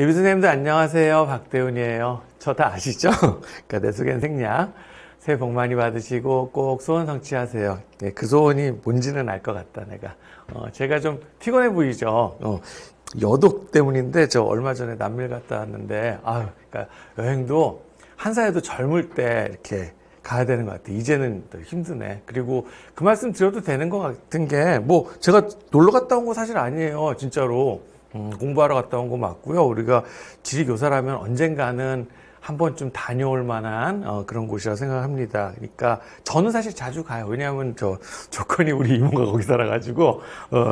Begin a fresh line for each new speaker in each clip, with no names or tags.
예비 선생님들 안녕하세요. 박대훈이에요. 저 다 아시죠? 그러니까 내 속엔 생략. 새해 복 많이 받으시고 꼭 소원 성취하세요. 네, 그 소원이 뭔지는 알 것 같다, 내가. 제가 좀 피곤해 보이죠? 여독 때문인데, 저 얼마 전에 남미를 갔다 왔는데, 그러니까 여행도 한 살에도 젊을 때 이렇게 가야 되는 것 같아. 이제는 더 힘드네. 그리고 그 말씀 드려도 되는 것 같은 게, 제가 놀러 갔다 온 거 사실 아니에요. 진짜로. 공부하러 갔다 온 거 맞고요. 우리가 지리교사라면 언젠가는 한 번쯤 다녀올 만한 그런 곳이라고 생각합니다. 그러니까 저는 사실 자주 가요. 왜냐하면 조건이 우리 이모가 거기 살아가지고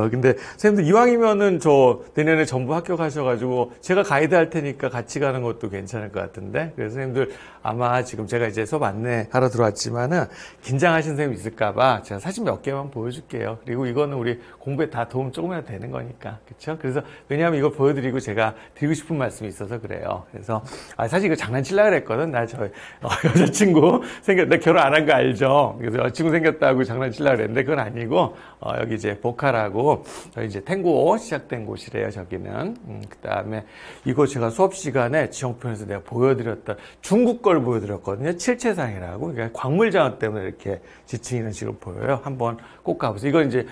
근데 선생님들 이왕이면은 저 내년에 전부 합격하셔가지고 제가 가이드 할 테니까 같이 가는 것도 괜찮을 것 같은데, 그래서 선생님들 아마 지금 제가 이제 수업 안내하러 들어왔지만은 긴장하신 선생님 있을까봐 제가 사진 몇 개만 보여줄게요. 그리고 이거는 우리 공부에 다 도움 조금이라도 되는 거니까, 그렇죠? 그래서 왜냐하면 이거 보여드리고 제가 드리고 싶은 말씀이 있어서 그래요. 그래서 사실 이거 장난치려고 그랬거든. 나 여자친구 나 결혼 안 한 거 알죠? 그래서 여자친구 생겼다고 장난치려고 그랬는데 그건 아니고, 여기 이제 보카라고 저희 이제 탱고 시작된 곳이래요, 저기는. 그 다음에 이거 제가 수업 시간에 지형편에서 내가 보여드렸던 중국 걸 보여드렸거든요. 칠채상이라고. 그러니까 광물자원 때문에 이렇게 지층이 이런 식으로 보여요. 한번 꼭 가보세요. 이건 이제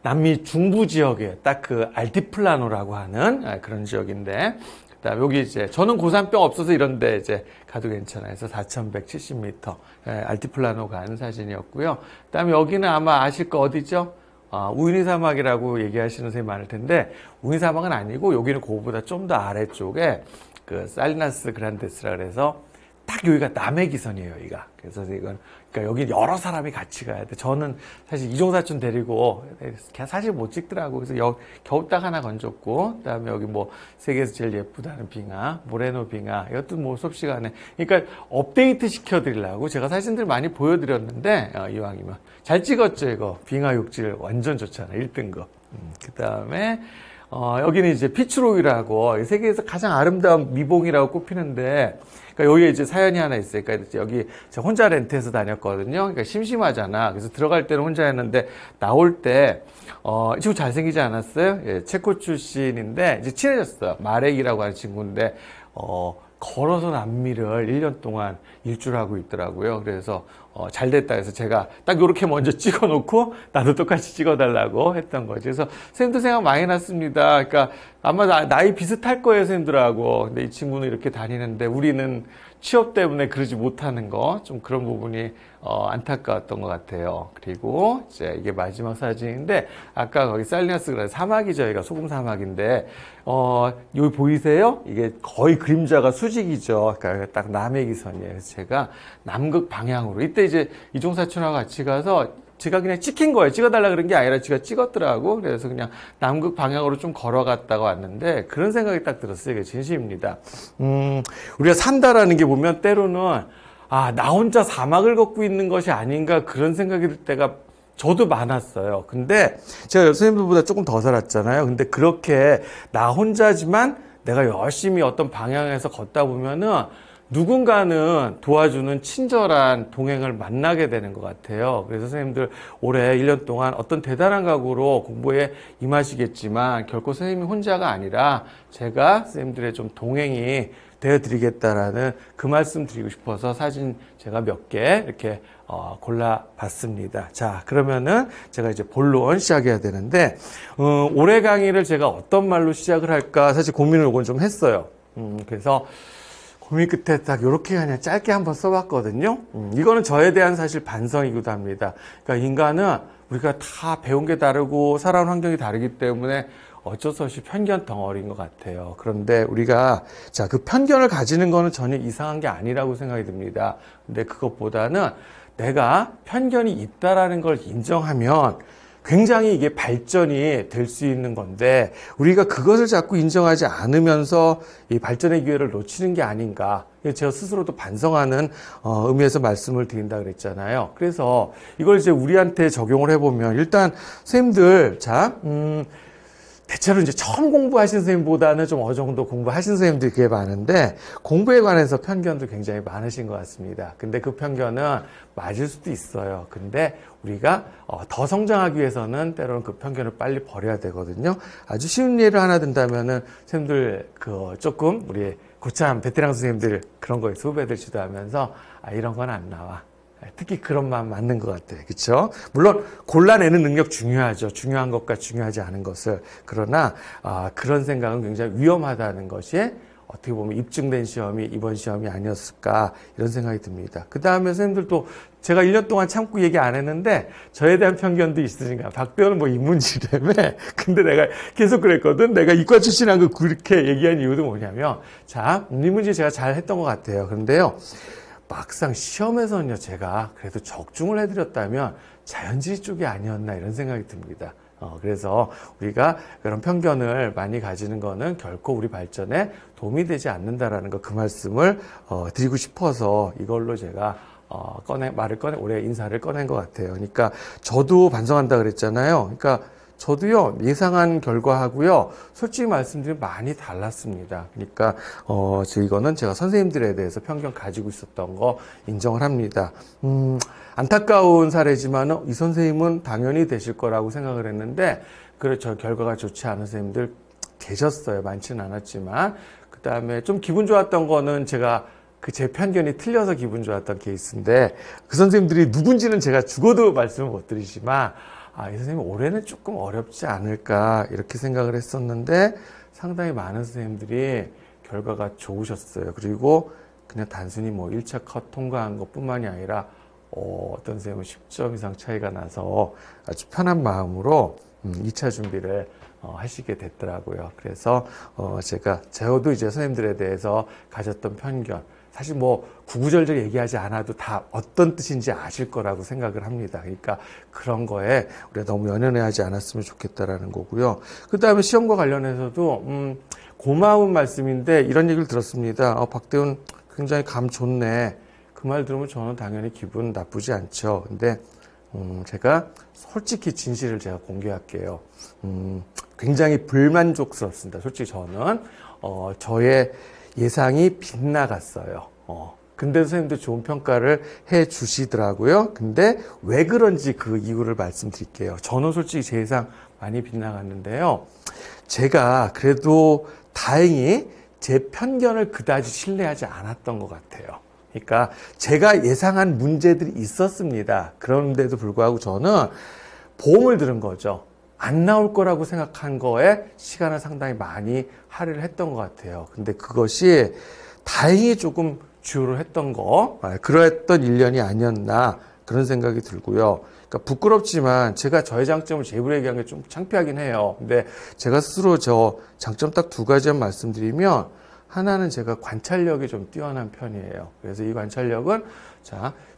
남미 중부 지역에 딱 그 알티플라노라고 하는 그런 지역인데, 그다음 여기 이제 저는 고산병 없어서 이런데 이제 가도 괜찮아요. 그래서 4,170m 알티플라노 간 사진이었고요. 그다음에 여기는 아마 아실 거 어디죠? 우유니 사막이라고 얘기하시는 선생님 많을 텐데, 우유니 사막은 아니고 여기는 그거보다 좀 더 아래쪽에 그 살리나스 그란데스라 그래서 딱 여기가 남해 기선이에요, 여기가. 그래서 이건, 그러니까 여기 여러 사람이 같이 가야 돼. 저는 사실 이종사촌 데리고 그냥 사실 못 찍더라고. 그래서 겨우 딱 하나 건졌고, 그다음에 여기 세계에서 제일 예쁘다는 빙하, 모레노 빙하, 이것도 수업 시간에. 그러니까 업데이트 시켜드리려고 제가 사진들 많이 보여드렸는데, 이왕이면. 잘 찍었죠, 이거. 빙하 육질 완전 좋잖아, 1등급. 그다음에, 여기는 이제 피츠로이라고 세계에서 가장 아름다운 미봉이라고 꼽히는데, 그러니까 여기에 이제 사연이 하나 있어요. 그러니까 여기 제가 혼자 렌트해서 다녔거든요. 그러니까 심심하잖아. 그래서 들어갈 때는 혼자 했는데 나올 때 이 친구 잘생기지 않았어요? 예, 체코 출신인데 이제 친해졌어요. 마렉이라고 하는 친구인데 걸어서 남미를 1년 동안 일주하고 있더라고요. 그래서 잘 됐다 해서 제가 딱 요렇게 먼저 찍어놓고 나도 똑같이 찍어달라고 했던 거죠. 그래서 선생님도 생각 많이 났습니다. 그러니까 아마 나이 비슷할 거예요, 선생님들하고. 근데 이 친구는 이렇게 다니는데 우리는 취업 때문에 그러지 못하는 거, 좀 그런 부분이 안타까웠던 것 같아요. 그리고 이제 이게 마지막 사진인데, 아까 거기 살리나스 그라데스 사막이죠. 여기가 소금 사막인데 여기 보이세요? 이게 거의 그림자가 수직이죠. 그러니까 딱 남해 기선이에요. 그래서 제가 남극 방향으로, 이때 이제 이종사촌하고 같이 가서 제가 그냥 찍힌 거예요. 찍어달라 그런 게 아니라 제가 찍었더라고. 그래서 그냥 남극 방향으로 좀 걸어갔다가 왔는데, 그런 생각이 딱 들었어요. 이게 진심입니다. 우리가 산다라는 게 보면 때로는 나 혼자 사막을 걷고 있는 것이 아닌가, 그런 생각이 들 때가 저도 많았어요. 근데 제가 선생님들보다 조금 더 살았잖아요. 근데 그렇게 나 혼자지만 내가 열심히 어떤 방향에서 걷다 보면은 누군가는 도와주는 친절한 동행을 만나게 되는 것 같아요. 그래서 선생님들 올해 1년 동안 어떤 대단한 각오로 공부에 임하시겠지만 결코 선생님이 혼자가 아니라 제가 선생님들의 좀 동행이 되어드리겠다라는 그 말씀 드리고 싶어서 사진 제가 몇 개 이렇게 골라봤습니다. 자, 그러면은 제가 이제 본론 시작해야 되는데, 올해 강의를 제가 어떤 말로 시작을 할까 사실 고민을 요건 좀 했어요. 그래서 고민 끝에 딱 요렇게 그냥 짧게 한번 써봤거든요. 이거는 저에 대한 사실 반성이기도 합니다. 그러니까 인간은 우리가 다 배운 게 다르고 살아온 환경이 다르기 때문에 어쩔 수 없이 편견 덩어리인 것 같아요. 그런데 우리가 그 편견을 가지는 거는 전혀 이상한 게 아니라고 생각이 듭니다. 근데 그것보다는 내가 편견이 있다라는 걸 인정하면 굉장히 이게 발전이 될 수 있는 건데, 우리가 그것을 자꾸 인정하지 않으면서 이 발전의 기회를 놓치는 게 아닌가. 제가 스스로도 반성하는 의미에서 말씀을 드린다 그랬잖아요. 그래서 이걸 이제 우리한테 적용을 해보면, 일단 선생님들 대체로 이제 처음 공부하신 선생님보다는 좀 어느 정도 공부하신 선생님들이 꽤 많은데 공부에 관해서 편견도 굉장히 많으신 것 같습니다. 근데 그 편견은 맞을 수도 있어요. 근데 우리가 더 성장하기 위해서는 때로는 그 편견을 빨리 버려야 되거든요. 아주 쉬운 예를 하나 든다면은 선생님들 조금 우리 고참 베테랑 선생님들 그런 거에서 후배들 지도하면서 이런 건 안 나와. 특히 그런 마음 맞는 것 같아요. 그렇죠? 물론 골라내는 능력 중요하죠. 중요한 것과 중요하지 않은 것을. 그러나 그런 생각은 굉장히 위험하다는 것이 어떻게 보면 입증된 시험이 이번 시험이 아니었을까 이런 생각이 듭니다. 그 다음에 선생님들도 제가 1년 동안 참고 얘기 안 했는데 저에 대한 편견도 있으니까 박대호는 뭐 인문지라며 근데 내가 계속 그랬거든. 내가 이과 출신한 거 그렇게 얘기한 이유도 뭐냐면 자 인문지 제가 잘 했던 것 같아요. 그런데요. 막상 시험에서는요, 제가 그래도 적중을 해드렸다면 자연지리 쪽이 아니었나 이런 생각이 듭니다. 그래서 우리가 그런 편견을 많이 가지는 거는 결코 우리 발전에 도움이 되지 않는다라는 거 그 말씀을 드리고 싶어서 이걸로 제가 올해 인사를 꺼낸 것 같아요. 그러니까 저도 반성한다 그랬잖아요. 그러니까 저도요, 예상한 결과하고요, 솔직히 말씀드리면 많이 달랐습니다. 그러니까, 이거는 제가 선생님들에 대해서 편견 가지고 있었던 거 인정을 합니다. 안타까운 사례지만, 이 선생님은 당연히 되실 거라고 생각을 했는데, 그렇죠. 결과가 좋지 않은 선생님들 계셨어요. 많지는 않았지만. 그 다음에 좀 기분 좋았던 거는 제가 제 편견이 틀려서 기분 좋았던 케이스인데, 그 선생님들이 누군지는 제가 죽어도 말씀을 못 드리지만, 이 선생님 올해는 조금 어렵지 않을까 이렇게 생각을 했었는데 상당히 많은 선생님들이 결과가 좋으셨어요. 그리고 그냥 단순히 뭐 1차 컷 통과한 것뿐만이 아니라 어떤 선생님은 10점 이상 차이가 나서 아주 편한 마음으로 2차 준비를 하시게 됐더라고요. 그래서 저도 이제 선생님들에 대해서 가졌던 편견 사실 뭐 구구절절 얘기하지 않아도 다 어떤 뜻인지 아실 거라고 생각을 합니다. 그러니까 그런 거에 우리가 너무 연연해하지 않았으면 좋겠다라는 거고요. 그 다음에 시험과 관련해서도 고마운 말씀인데 이런 얘기를 들었습니다. 박대훈 굉장히 감 좋네. 그 말 들으면 저는 당연히 기분 나쁘지 않죠. 근데 제가 솔직히 진실을 제가 공개할게요. 굉장히 불만족스럽습니다. 솔직히 저는 저의 예상이 빗나갔어요. 근데 선생님도 좋은 평가를 해 주시더라고요. 근데 왜 그런지 그 이유를 말씀드릴게요. 저는 솔직히 제 예상 많이 빗나갔는데요. 제가 그래도 다행히 제 편견을 그다지 신뢰하지 않았던 것 같아요. 그러니까 제가 예상한 문제들이 있었습니다. 그런데도 불구하고 저는 보험을 들은 거죠. 안 나올 거라고 생각한 거에 시간을 상당히 많이 할애를 했던 것 같아요. 근데 그것이 다행히 조금 주요를 했던 그러했던 1년이 아니었나 그런 생각이 들고요. 그러니까 부끄럽지만 제가 저의 장점을 제 입으로 얘기한 게 좀 창피하긴 해요. 근데 제가 스스로 저 장점 딱 2가지만 말씀드리면 하나는 제가 관찰력이 좀 뛰어난 편이에요. 그래서 이 관찰력은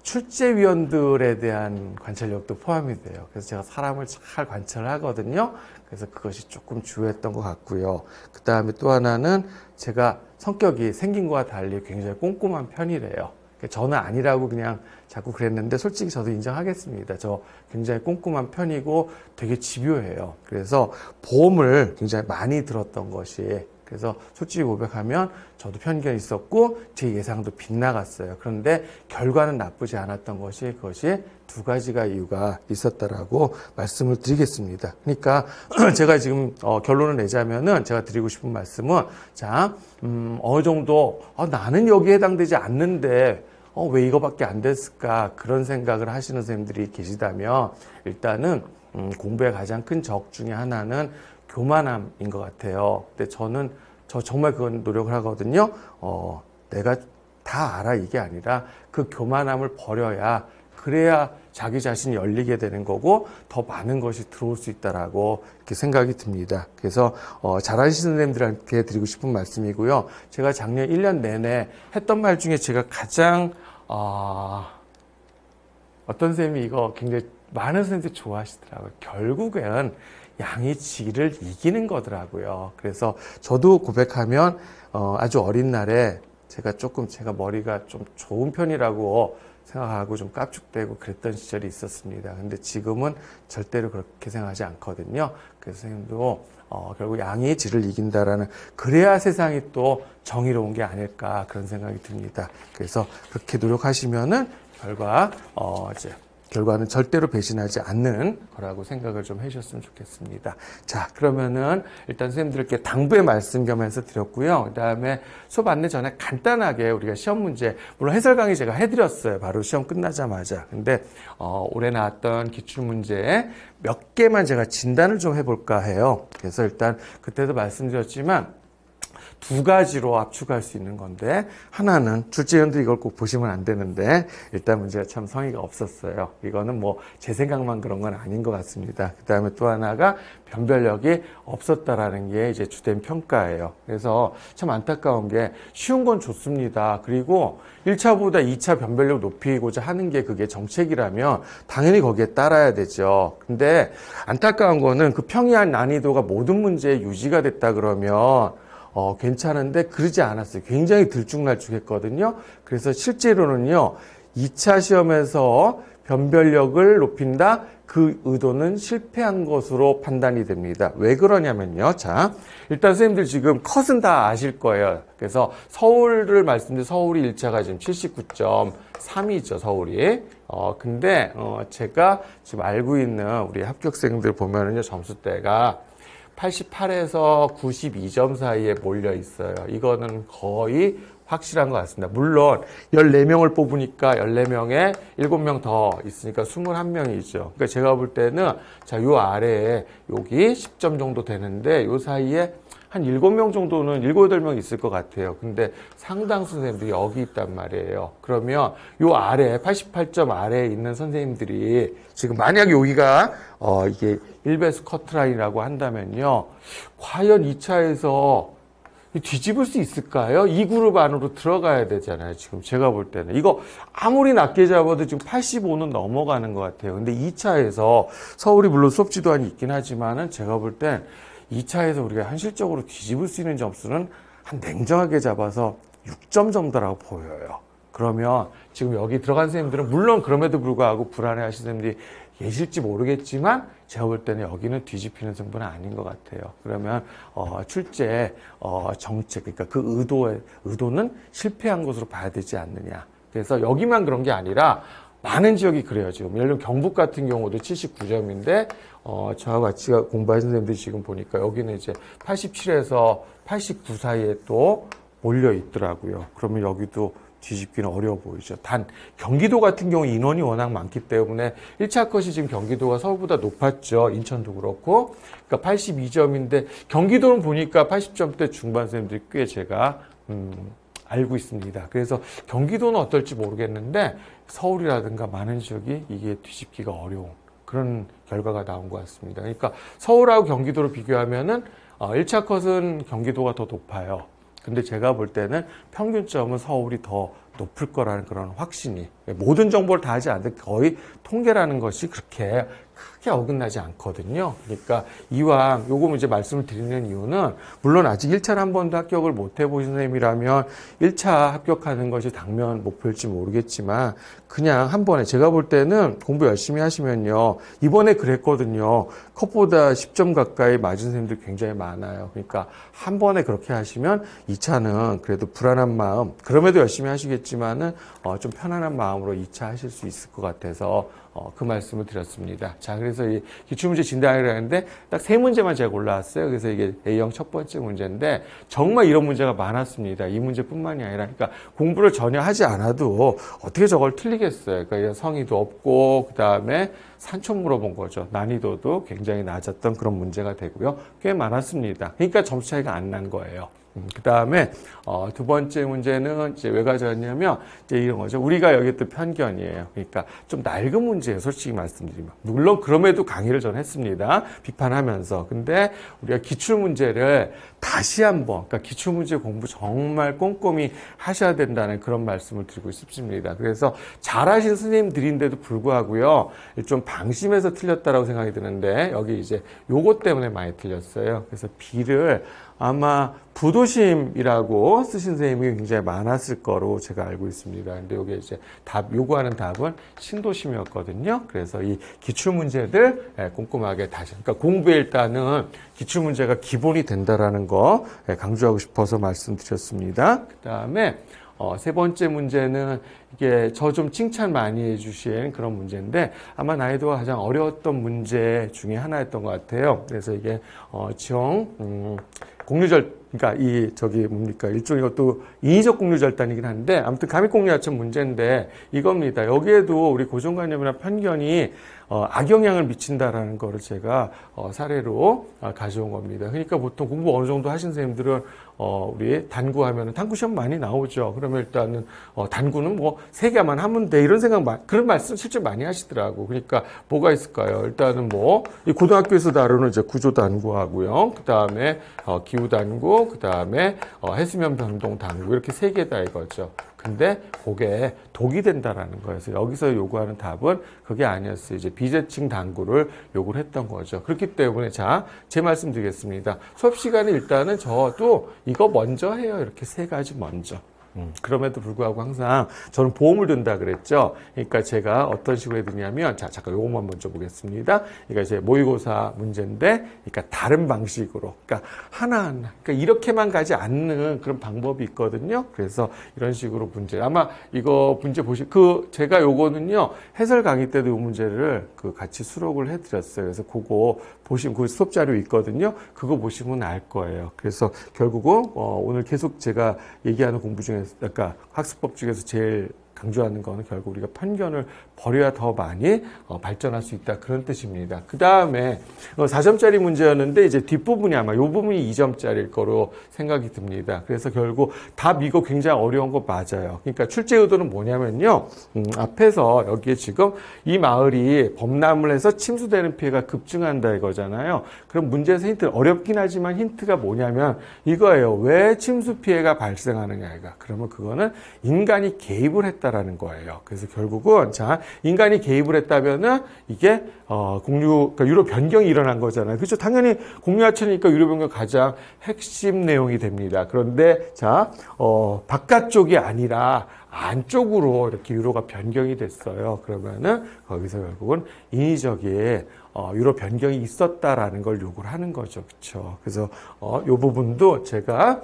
출제위원들에 대한 관찰력도 포함이 돼요. 그래서 제가 사람을 잘 관찰을 하거든요. 그래서 그것이 조금 주요했던 것 같고요. 그 다음에 또 하나는 제가 성격이 생긴 거와 달리 굉장히 꼼꼼한 편이래요. 저는 아니라고 그냥 자꾸 그랬는데 솔직히 저도 인정하겠습니다. 저 굉장히 꼼꼼한 편이고 되게 집요해요. 그래서 보험을 굉장히 많이 들었던 것이 그래서 솔직히 고백하면 저도 편견이 있었고 제 예상도 빗나갔어요. 그런데 결과는 나쁘지 않았던 것이 그것이 2가지가 이유가 있었다라고 말씀을 드리겠습니다. 그러니까 제가 지금 결론을 내자면은 제가 드리고 싶은 말씀은 어느 정도 나는 여기에 해당되지 않는데 왜 이거밖에 안 됐을까 그런 생각을 하시는 선생님들이 계시다면 일단은 공부의 가장 큰 적 중에 하나는 교만함인 것 같아요. 근데 저 정말 그건 노력을 하거든요. 내가 다 알아 이게 아니라 그 교만함을 버려야 그래야 자기 자신이 열리게 되는 거고 더 많은 것이 들어올 수 있다라고 이렇게 생각이 듭니다. 그래서 잘하시는 선생님들한테 드리고 싶은 말씀이고요. 제가 작년 1년 내내 했던 말 중에 제가 가장 어떤 선생님이 이거 굉장히 많은 선생님들이 좋아하시더라고요. 결국엔 양이 질을 이기는 거더라고요. 그래서 저도 고백하면 아주 어린 날에 제가 머리가 좀 좋은 편이라고 생각하고 좀 깝죽대고 그랬던 시절이 있었습니다. 근데 지금은 절대로 그렇게 생각하지 않거든요. 그래서 선생님도 결국 양이 질을 이긴다라는, 그래야 세상이 또 정의로운 게 아닐까 그런 생각이 듭니다. 그래서 그렇게 노력하시면은 결과는 절대로 배신하지 않는 거라고 생각을 좀 해주셨으면 좋겠습니다. 자, 그러면은 일단 선생님들께 당부의 말씀 겸해서 드렸고요. 그 다음에 수업 안내 전에 간단하게 우리가 시험 문제, 물론 해설 강의 제가 해드렸어요. 바로 시험 끝나자마자. 근데 올해 나왔던 기출문제 몇 개만 제가 진단을 좀 해볼까 해요. 그래서 일단 그때도 말씀드렸지만 두 가지로 압축할 수 있는 건데, 하나는 출제위원들이 이걸 꼭 보시면 안 되는데 일단 문제가 참 성의가 없었어요. 이거는 뭐 제 생각만 그런 건 아닌 것 같습니다. 그 다음에 또 하나가 변별력이 없었다라는 게 이제 주된 평가예요. 그래서 참 안타까운 게 쉬운 건 좋습니다. 그리고 1차보다 2차 변별력 높이고자 하는 게 그게 정책이라면 당연히 거기에 따라야 되죠. 근데 안타까운 거는 그 평이한 난이도가 모든 문제에 유지가 됐다 그러면 괜찮은데 그러지 않았어요. 굉장히 들쭉날쭉했거든요. 그래서 실제로는요, 2차 시험에서 변별력을 높인다, 그 의도는 실패한 것으로 판단이 됩니다. 왜 그러냐면요. 자, 일단 선생님들 지금 컷은 다 아실 거예요. 그래서 서울을 말씀드린 서울이 1차가 지금 79.3이죠, 서울이. 근데 제가 지금 알고 있는 우리 합격생들 보면은요, 점수대가 88에서 92점 사이에 몰려 있어요. 이거는 거의 확실한 것 같습니다. 물론 14명을 뽑으니까 14명에 7명 더 있으니까 21명이죠. 그러니까 제가 볼 때는 자, 요 아래에 여기 10점 정도 되는데 요 사이에 한 7명 정도는 7, 8명 있을 것 같아요. 근데 상당수 선생님들이 여기 있단 말이에요. 그러면 요 아래 88점 아래에 있는 선생님들이 지금 만약 여기가 이게 1배수 커트라인이라고 한다면요, 과연 2차에서 뒤집을 수 있을까요? 이 그룹 안으로 들어가야 되잖아요. 지금 제가 볼 때는 이거 아무리 낮게 잡아도 지금 85는 넘어가는 것 같아요. 근데 2차에서 서울이 물론 수업 지도안이 있긴 하지만은 제가 볼 땐 2차에서 우리가 현실적으로 뒤집을 수 있는 점수는 한 냉정하게 잡아서 6점 정도라고 보여요. 그러면 지금 여기 들어간 선생님들은 물론 그럼에도 불구하고 불안해하시는 선생님들이 계실지 모르겠지만 제가 볼 때는 여기는 뒤집히는 승부는 아닌 것 같아요. 그러면 출제 정책, 그러니까 그 의도는 실패한 것으로 봐야 되지 않느냐. 그래서 여기만 그런 게 아니라 많은 지역이 그래요. 지금 예를 들면 경북 같은 경우도 79점인데 저와 같이 공부하신 선생님들이 지금 보니까 여기는 이제 87에서 89 사이에 또 몰려 있더라고요. 그러면 여기도 뒤집기는 어려워 보이죠. 단 경기도 같은 경우 인원이 워낙 많기 때문에 1차 컷이 지금 경기도가 서울보다 높았죠. 인천도 그렇고. 그러니까 82점인데 경기도는 보니까 80점대 중반 선생님들이 꽤 제가 알고 있습니다. 그래서 경기도는 어떨지 모르겠는데 서울이라든가 많은 지역이 이게 뒤집기가 어려운 그런 결과가 나온 것 같습니다. 그러니까 서울하고 경기도를 비교하면은 1차 컷은 경기도가 더 높아요. 근데 제가 볼 때는 평균점은 서울이 더 높을 거라는 그런 확신이, 모든 정보를 다 하지 않는데 거의 통계라는 것이 그렇게 크게 어긋나지 않거든요. 그러니까 이왕 요거 이제 말씀을 드리는 이유는 물론 아직 1차를 한 번도 합격을 못 해보신 선생님이라면 1차 합격하는 것이 당면 목표일지 모르겠지만 그냥 한 번에, 제가 볼 때는 공부 열심히 하시면요, 이번에 그랬거든요. 컷보다 10점 가까이 맞은 선생님들 굉장히 많아요. 그러니까 한 번에 그렇게 하시면 2차는 그래도 불안한 마음, 그럼에도 열심히 하시겠지만은 좀 편안한 마음으로 2차 하실 수 있을 것 같아서 그 말씀을 드렸습니다. 자, 그래서 이 기출문제 진단을 하는데 딱 3문제만 제가 골라왔어요. 그래서 이게 A형 첫 번째 문제인데 정말 이런 문제가 많았습니다. 이 문제뿐만이 아니라, 그러니까 공부를 전혀 하지 않아도 어떻게 저걸 틀리겠어요. 그러니까 성의도 없고 그 다음에 산촌 물어본 거죠. 난이도도 굉장히 낮았던 그런 문제가 되고요. 꽤 많았습니다. 그러니까 점수 차이가 안 난 거예요. 그 다음에 두 번째 문제는 이제 왜 가져왔냐면 이제 이런 거죠. 우리가 여기 또 편견이에요. 그러니까 좀 낡은 문제예요. 솔직히 말씀드리면. 물론 그럼에도 강의를 전 했습니다. 비판하면서. 근데 우리가 기출 문제를 다시 한번, 그러니까 기출 문제 공부 정말 꼼꼼히 하셔야 된다는 그런 말씀을 드리고 싶습니다. 그래서 잘하신 선생님들인데도 불구하고요, 좀 방심해서 틀렸다라고 생각이 드는데 여기 이제 요것 때문에 많이 틀렸어요. 그래서 B를 아마 부도심이라고 쓰신 선생님이 굉장히 많았을 거로 제가 알고 있습니다. 근데 여기 이제 요구하는 답은 신도심이었거든요. 그래서 이 기출문제들 꼼꼼하게 다시, 그러니까 공부에 일단은 기출문제가 기본이 된다라는 거 강조하고 싶어서 말씀드렸습니다. 그 다음에 세 번째 문제는 이게 저 좀 칭찬 많이 해주신 그런 문제인데 아마 난이도가 가장 어려웠던 문제 중에 하나였던 것 같아요. 그래서 이게 지형 공유절, 그러니까 일종의 이것도 인위적 공유절단이긴 한데 아무튼 가미공유하천 문제인데 이겁니다. 여기에도 우리 고정관념이나 편견이 악영향을 미친다라는 거를 제가 사례로 가져온 겁니다. 그러니까 보통 공부 어느 정도 하신 선생님들은 우리 단구하면 단구 시험 많이 나오죠. 그러면 일단은 단구는 뭐 3개만 하면 돼 이런 그런 말씀 실제 많이 하시더라고. 그러니까 뭐가 있을까요? 일단은 이 고등학교에서 다루는 이제 구조 단구하고요. 그 다음에 기후 단구, 그 다음에 해수면 변동 단구 이렇게 3개다 이거죠. 근데 그게 독이 된다라는 거예요. 그래서 여기서 요구하는 답은 그게 아니었어요. 이제 비대칭 단구를 요구를 했던 거죠. 그렇기 때문에 자, 제 말씀 드리겠습니다. 수업 시간에 일단은 저도 이거 먼저 해요. 이렇게 3가지 먼저. 그럼에도 불구하고 항상 저는 보험을 든다 그랬죠. 그러니까 제가 어떤 식으로 해드냐면, 자, 잠깐 요것만 먼저 보겠습니다. 그러니까 이제 모의고사 문제인데, 그러니까 다른 방식으로, 그러니까 하나하나, 그러니까 이렇게만 가지 않는 그런 방법이 있거든요. 그래서 이런 식으로 문제. 아마 이거 문제 제가 요거는요, 해설 강의 때도 이 문제를 같이 수록을 해드렸어요. 그래서 그거 보시면, 그 수업 자료 있거든요. 그거 보시면 알 거예요. 그래서 결국은, 오늘 계속 제가 얘기하는 공부 중에서 그러니까 학습법 중에서 제일 강조하는 거는 결국 우리가 편견을 버려야 더 많이 발전할 수 있다 그런 뜻입니다. 그 다음에 4점짜리 문제였는데 이제 뒷부분이 아마 이 부분이 2점짜리일 거로 생각이 듭니다. 그래서 결국 답 이거 굉장히 어려운 거 맞아요. 그러니까 출제 의도는 뭐냐면요. 앞에서 여기에 지금 이 마을이 범람을 해서 침수되는 피해가 급증한다 이거잖아요. 그럼 문제에서 힌트 어렵긴 하지만 힌트가 뭐냐면 이거예요. 왜 침수 피해가 발생하느냐 이거. 그러면 그거는 인간이 개입을 했다라는 거예요. 그래서 결국은 자 인간이 개입을 했다면은 이게 그러니까 유로 변경이 일어난 거잖아요. 그렇죠? 당연히 공유하천이니까 유로 변경 가장 핵심 내용이 됩니다. 그런데 자 바깥쪽이 아니라 안쪽으로 이렇게 유로가 변경이 됐어요. 그러면은 거기서 결국은 인위적인 유로 변경이 있었다라는 걸 요구를 하는 거죠. 그렇죠? 그래서 요 부분도 제가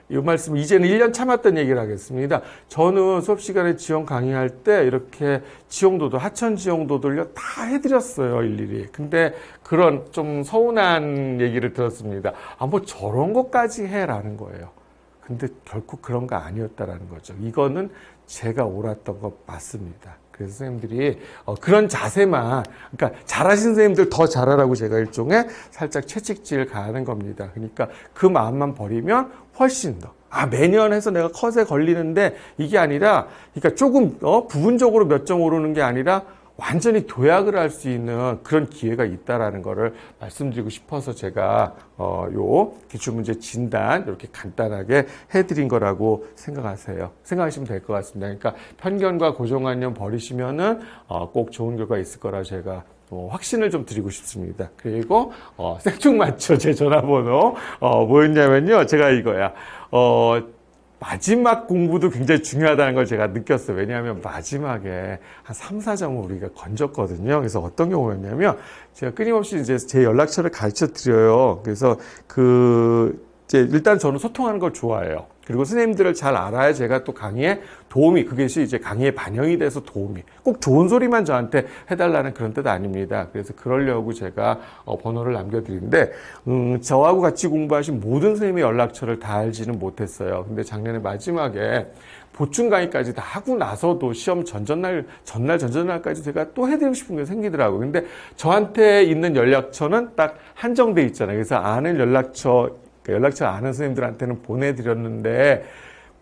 이 말씀 이제는 1년 참았던 얘기를 하겠습니다. 저는 수업 시간에 지형 강의할 때 이렇게 지형도도 하천 지형도들요 다 해드렸어요 일일이. 근데 그런 좀 서운한 얘기를 들었습니다. 뭐 저런 것까지 해라는 거예요. 근데 결코 그런 거 아니었다라는 거죠. 이거는 제가 옳았던 거 맞습니다. 그래서 선생님들이 그런 자세만, 그러니까 잘하신 선생님들 더 잘하라고 제가 일종의 살짝 채찍질 가하는 겁니다. 그러니까 그 마음만 버리면 훨씬 더. 매년 해서 내가 컷에 걸리는데 이게 아니라, 그러니까 조금 부분적으로 몇 점 오르는 게 아니라 완전히 도약을 할 수 있는 그런 기회가 있다라는 거를 말씀드리고 싶어서 제가 요 기출문제 진단 이렇게 간단하게 해드린 거라고 생각하시면 될 것 같습니다. 그러니까 편견과 고정관념 버리시면은 꼭 좋은 결과 있을 거라 제가 확신을 좀 드리고 싶습니다. 그리고 생뚱맞죠 제 전화번호 뭐였냐면요 제가 이거야 마지막 공부도 굉장히 중요하다는 걸 제가 느꼈어요. 왜냐하면 마지막에 한 3, 4점을 우리가 건졌거든요. 그래서 어떤 경우였냐면 제가 끊임없이 이제 제 연락처를 가르쳐 드려요. 그래서 이제 일단 저는 소통하는 걸 좋아해요. 그리고 선생님들을 잘 알아야 제가 또 강의에 도움이, 그것이 이제 강의에 반영이 돼서 도움이, 꼭 좋은 소리만 저한테 해달라는 그런 뜻 아닙니다. 그래서 그러려고 제가 번호를 남겨드리는데, 저하고 같이 공부하신 모든 선생님의 연락처를 다 알지는 못했어요. 근데 작년에 마지막에 보충 강의까지 다 하고 나서도 시험 전전날까지 제가 또 해드리고 싶은 게 생기더라고요. 근데 저한테 있는 연락처는 딱 한정돼 있잖아요. 그래서 아는 연락처 아는 선생님들한테는 보내드렸는데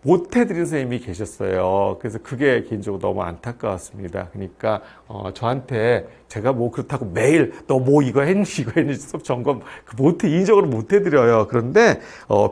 못 해드린 선생님이 계셨어요. 그래서 그게 개인적으로 너무 안타까웠습니다. 그러니까 저한테 제가 뭐 그렇다고 매일 너 뭐 이거 했니 수업 점검 인적으로 못 해드려요. 그런데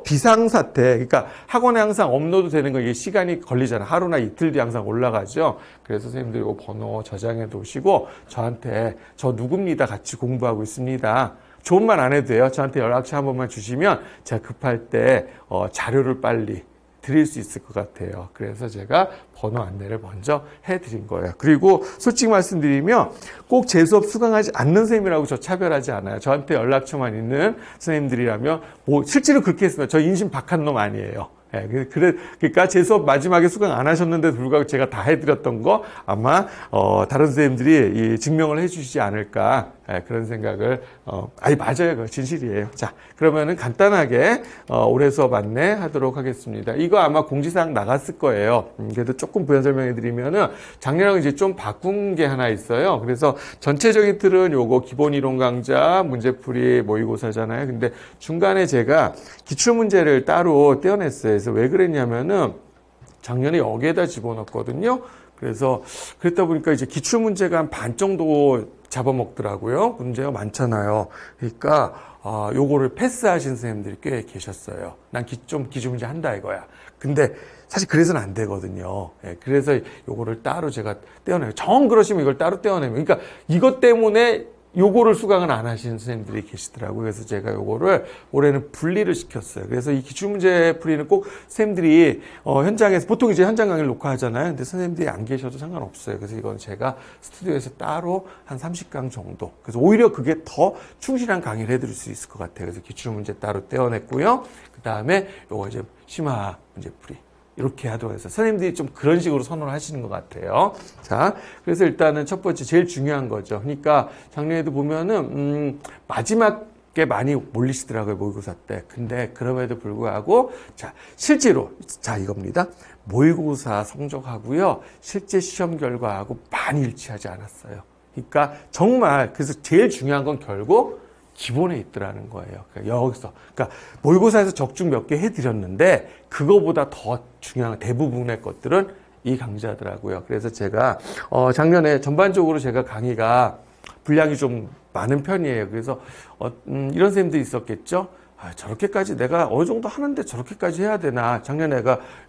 비상사태, 그러니까 학원에 항상 업로드 되는 거 이게 시간이 걸리잖아요. 하루나 이틀 뒤에 항상 올라가죠. 그래서 선생님들 이거 번호 저장해 두시고 저한테 저 누굽니다 같이 공부하고 있습니다. 좋은 말 안 해도 돼요. 저한테 연락처 한 번만 주시면 제가 급할 때 자료를 빨리 드릴 수 있을 것 같아요. 그래서 제가 번호 안내를 먼저 해드린 거예요. 그리고 솔직히 말씀드리면 꼭 제 수업 수강하지 않는 선생님이라고 저 차별하지 않아요. 저한테 연락처만 있는 선생님들이라면 뭐 실제로 그렇게 했습니다. 저 인심 박한 놈 아니에요. 예, 그러니까 제 수업 마지막에 수강 안 하셨는데도 불구하고 제가 다 해드렸던 거 아마 다른 선생님들이 증명을 해주시지 않을까, 예, 그런 생각을 맞아요. 그거 진실이에요. 자, 그러면은 간단하게 올해 수업 안내하도록 하겠습니다. 이거 아마 공지사항 나갔을 거예요. 그래도 조금 부연 설명해드리면은 작년하고 이제 좀 바꾼 게 하나 있어요. 그래서 전체적인 틀은 요거 기본 이론 강좌, 문제풀이, 모의고사잖아요. 근데 중간에 제가 기출문제를 따로 떼어냈어요. 그래서 왜 그랬냐면은 작년에 여기에다 집어넣었거든요. 그래서 그랬다 보니까 이제 기출문제가 한 반 정도 잡아먹더라고요. 문제가 많잖아요. 그러니까 요거를 패스하신 선생님들이 꽤 계셨어요. 난 좀 기출문제 한다 이거야. 근데 사실 그래서는 안 되거든요. 예, 그래서 요거를 따로 제가 떼어내요. 정 그러시면 이걸 따로 떼어내면. 그러니까 이것 때문에 요거를 수강을 안 하시는 선생님들이 계시더라고요. 그래서 제가 요거를 올해는 분리를 시켰어요. 그래서 이 기출문제 풀이는 꼭 선생님들이 현장에서 보통 이제 현장 강의를 녹화하잖아요. 근데 선생님들이 안 계셔도 상관없어요. 그래서 이건 제가 스튜디오에서 따로 한 30강 정도. 그래서 오히려 그게 더 충실한 강의를 해드릴 수 있을 것 같아요. 그래서 기출문제 따로 떼어냈고요. 그 다음에 요거 이제 심화 문제 풀이. 이렇게 하도록 해서 선생님들이 좀 그런 식으로 선호를 하시는 것 같아요. 자, 그래서 일단은 첫 번째 제일 중요한 거죠. 그러니까 작년에도 보면은 마지막에 많이 몰리시더라고요, 모의고사 때. 근데 그럼에도 불구하고 자, 실제로 자 이겁니다. 모의고사 성적하고요, 실제 시험 결과하고 많이 일치하지 않았어요. 그러니까 정말 그래서 제일 중요한 건 결국 기본에 있더라는 거예요. 그러니까 여기서. 그러니까 모의고사에서 적중 몇 개 해드렸는데 그거보다 더 중요한 대부분의 것들은 이 강좌더라고요. 그래서 제가 작년에 전반적으로 제가 강의가 분량이 좀 많은 편이에요. 그래서 이런 선생님들이 있었겠죠. 저렇게까지 내가 어느 정도 하는데 저렇게까지 해야 되나. 작년에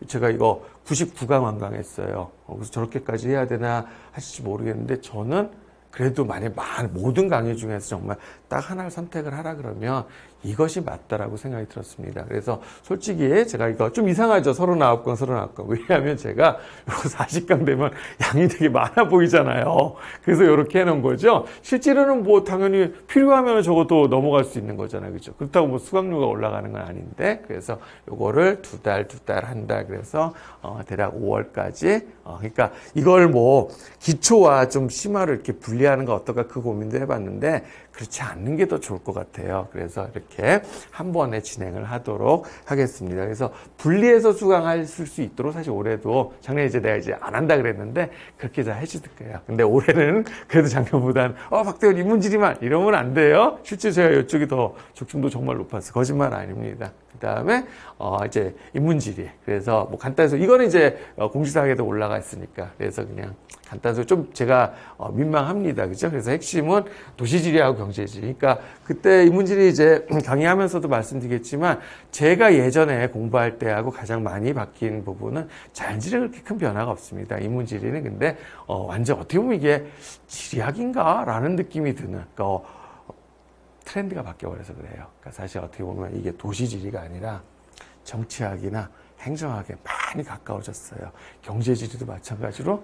제가 이거 99강 완강했어요. 그래서 저렇게까지 해야 되나 하실지 모르겠는데 저는 그래도 만약 모든 강의 중에서 정말 딱 하나를 선택을 하라 그러면 이것이 맞다라고 생각이 들었습니다. 그래서 솔직히 제가 이거 좀 이상하죠. 39강. 왜냐하면 제가 40강 되면 양이 되게 많아 보이잖아요. 그래서 이렇게 해놓은 거죠. 실제로는 뭐 당연히 필요하면 적어도 넘어갈 수 있는 거잖아요. 그렇죠? 그렇다고 뭐 수강료가 올라가는 건 아닌데, 그래서 요거를 두 달 한다. 그래서 대략 5월까지. 그러니까 이걸 뭐 기초와 좀 심화를 이렇게 분리하는 거 어떨까 그 고민도 해봤는데 그렇지 않는 게 더 좋을 것 같아요. 그래서 이렇게 한 번에 진행을 하도록 하겠습니다. 그래서 분리해서 수강할 수 있도록 사실 올해도 작년에 이제 내가 이제 안 한다 그랬는데 그렇게 잘 해주실 거예요. 근데 올해는 그래도 작년보다는 박대원 인문지리만 이러면 안 돼요. 실제 제가 이쪽이 더 적중도 정말 높았어요. 거짓말 아닙니다. 그 다음에 이제 인문지리. 그래서 뭐 간단해서 이거는 이제 공지사항에도 올라가 있으니까 그래서 그냥 간단해서 좀 제가 민망합니다. 그죠? 그래서 핵심은 도시지리하고 경제지리. 그러니까 그때 인문지리 이제 강의하면서도 말씀드리겠지만 제가 예전에 공부할 때하고 가장 많이 바뀐 부분은 자연지리는 그렇게 큰 변화가 없습니다. 인문지리는 근데 완전 어떻게 보면 이게 지리학인가? 라는 느낌이 드는 트렌드가 바뀌어버려서 그래요. 그러니까 사실 어떻게 보면 이게 도시지리가 아니라 정치학이나 행정학에 많이 가까워졌어요. 경제지리도 마찬가지로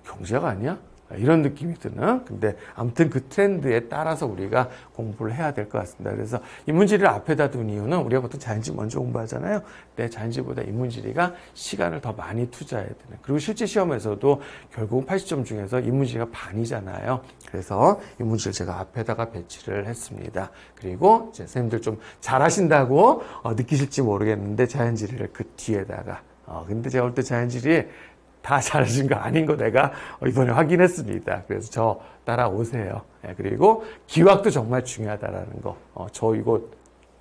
경제가 아니야? 이런 느낌이 드는. 근데 아무튼 그 트렌드에 따라서 우리가 공부를 해야 될 것 같습니다. 그래서 인문지리를 앞에다 둔 이유는 우리가 보통 자연지리 먼저 공부하잖아요. 근데 자연지리보다 인문지리가 시간을 더 많이 투자해야 되는. 그리고 실제 시험에서도 결국은 80점 중에서 인문지리가 반이잖아요. 그래서 인문지리를 제가 앞에다가 배치를 했습니다. 그리고 이제 선생님들 좀 잘하신다고 느끼실지 모르겠는데 자연지리를 그 뒤에다가. 근데 제가 볼 때 자연지리 다 잘하신 거 아닌 거 내가 이번에 확인했습니다. 그래서 저 따라오세요. 그리고 기억도 정말 중요하다라는 거. 저 이거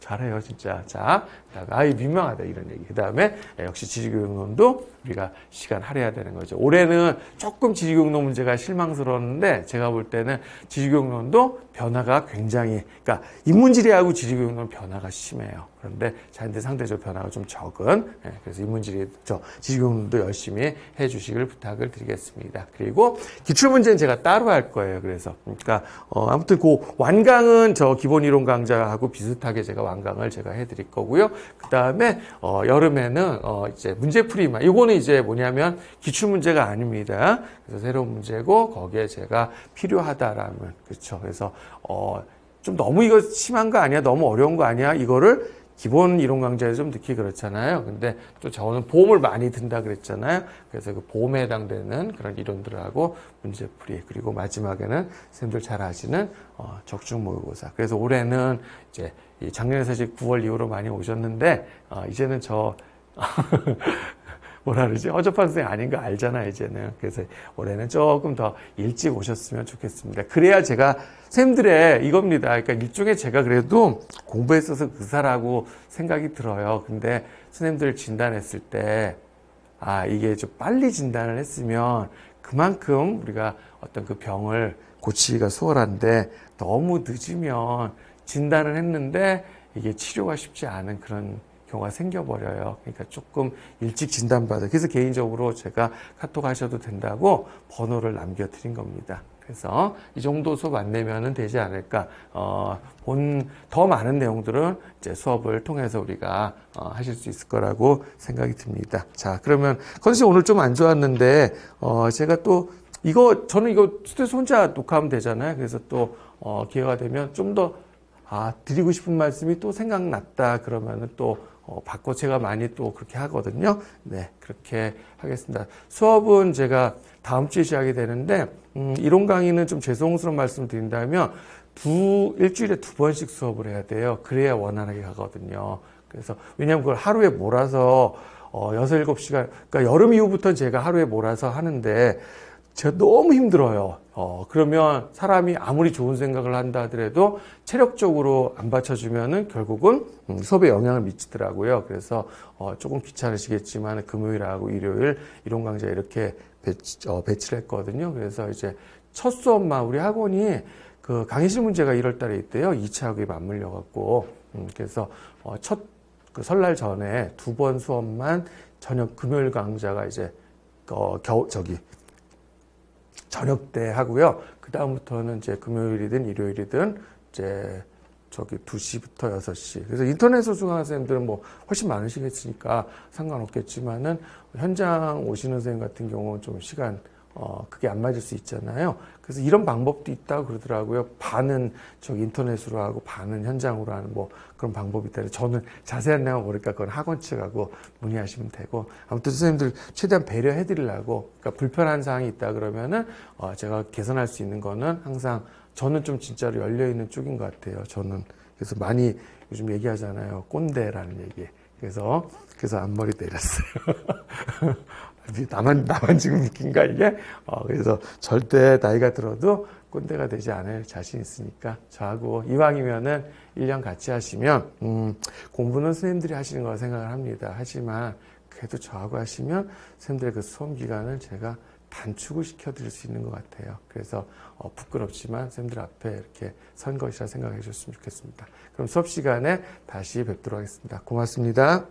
잘해요, 진짜. 자, 그다음에 민망하다 이런 얘기. 그다음에 역시 지리교육론도 우리가 시간 할애해야 되는 거죠. 올해는 조금 지리교육론 문제가 실망스러웠는데 제가 볼 때는 지리교육론도 변화가 굉장히, 그러니까 인문지리하고 지리교육론 변화가 심해요. 그런데 자연대 상대적으로 변화가 좀 적은, 그래서 지리교육론도 열심히 해주시길 부탁을 드리겠습니다. 그리고 기출문제는 제가 따로 할 거예요. 그래서 그러니까 아무튼 그 완강은 저 기본이론 강좌하고 비슷하게 제가 완강을 제가 해드릴 거고요. 그 다음에 여름에는 이제 문제풀이만, 이거는 이제 뭐냐면 기출문제가 아닙니다. 그래서 새로운 문제고 거기에 제가 필요하다라면, 그렇죠. 그래서 좀 너무 이거 심한 거 아니야? 너무 어려운 거 아니야? 이거를 기본 이론 강좌에서 좀 듣기 그렇잖아요. 근데 또 저는 보험을 많이 든다 그랬잖아요. 그래서 그 보험에 해당되는 그런 이론들을 하고 문제풀이, 그리고 마지막에는 선생님들 잘 아시는 적중 모의고사. 그래서 올해는 이제 작년에 사실 9월 이후로 많이 오셨는데 이제는 뭐라 그러지? 허접한 선생님 아닌 거 알잖아, 이제는. 그래서 올해는 조금 더 일찍 오셨으면 좋겠습니다. 그래야 제가 선생님들의 이겁니다. 그러니까 일종의 제가 그래도 공부에 있어서 의사라고 생각이 들어요. 근데 선생님들 진단했을 때, 이게 좀 빨리 진단을 했으면 그만큼 우리가 어떤 그 병을 고치기가 수월한데 너무 늦으면 진단을 했는데 이게 치료가 쉽지 않은 그런 경우가 생겨버려요. 그러니까 조금 일찍 진단받아요. 그래서 개인적으로 제가 카톡 하셔도 된다고 번호를 남겨드린 겁니다. 그래서 이 정도 수업 안 내면은 되지 않을까. 더 많은 내용들은 이제 수업을 통해서 우리가 하실 수 있을 거라고 생각이 듭니다. 자, 그러면 컨디션 오늘 좀 안 좋았는데 제가 또 저는 이거 스튜디오에서 혼자 녹화하면 되잖아요. 그래서 또 기회가 되면 좀 더 드리고 싶은 말씀이 또 생각났다 그러면은 또 바꿔 제가 많이 또 그렇게 하거든요. 네, 그렇게 하겠습니다. 수업은 제가 다음 주에 시작이 되는데 이론 강의는 좀 죄송스러운 말씀 드린다면 일주일에 2번씩 수업을 해야 돼요. 그래야 원활하게 가거든요. 그래서 왜냐하면 그걸 하루에 몰아서 6, 7시간, 그러니까 여름 이후부터는 제가 하루에 몰아서 하는데 제가 너무 힘들어요. 그러면 사람이 아무리 좋은 생각을 한다 하더라도 체력적으로 안 받쳐주면은 결국은 수업에 영향을 미치더라고요. 그래서 조금 귀찮으시겠지만 금요일하고 일요일 이론 강좌 이렇게 배치를 했거든요. 그래서 이제 첫 수업만 우리 학원이 그 강의실 문제가 1월 달에 있대요. 2차 학업이 맞물려 갖고. 그래서 그 설날 전에 2번 수업만 저녁 금요일 강좌가 이제 저녁 때 하고요. 그 다음부터는 이제 금요일이든 일요일이든 이제 2시부터 6시. 그래서 인터넷으로 수강하는 선생님들은 뭐 훨씬 많으시겠으니까 상관없겠지만은 현장 오시는 선생님 같은 경우는 좀 시간 그게 안 맞을 수 있잖아요. 그래서 이런 방법도 있다고 그러더라고요. 반은 인터넷으로 하고 반은 현장으로 하는 뭐 그런 방법이 있다. 저는 자세한 내용 모르니까 그건 학원 측하고 문의하시면 되고, 아무튼 선생님들 최대한 배려해 드리려고, 그러니까 불편한 사항이 있다 그러면은 제가 개선할 수 있는 거는 항상 저는 좀 진짜로 열려 있는 쪽인 것 같아요. 저는 그래서 많이 요즘 얘기하잖아요. 꼰대라는 얘기. 그래서 앞머리 내렸어요. 나만 지금 웃긴가 이게? 그래서 절대 나이가 들어도 꼰대가 되지 않을 자신 있으니까 저하고 이왕이면은 1년 같이 하시면 공부는 선생님들이 하시는 거라 생각을 합니다. 하지만 그래도 저하고 하시면 선생님들의 그 수험 기간을 제가 단축을 시켜드릴 수 있는 것 같아요. 그래서 부끄럽지만 선생님들 앞에 이렇게 선 것이라 생각해 주셨으면 좋겠습니다. 그럼 수업 시간에 다시 뵙도록 하겠습니다. 고맙습니다.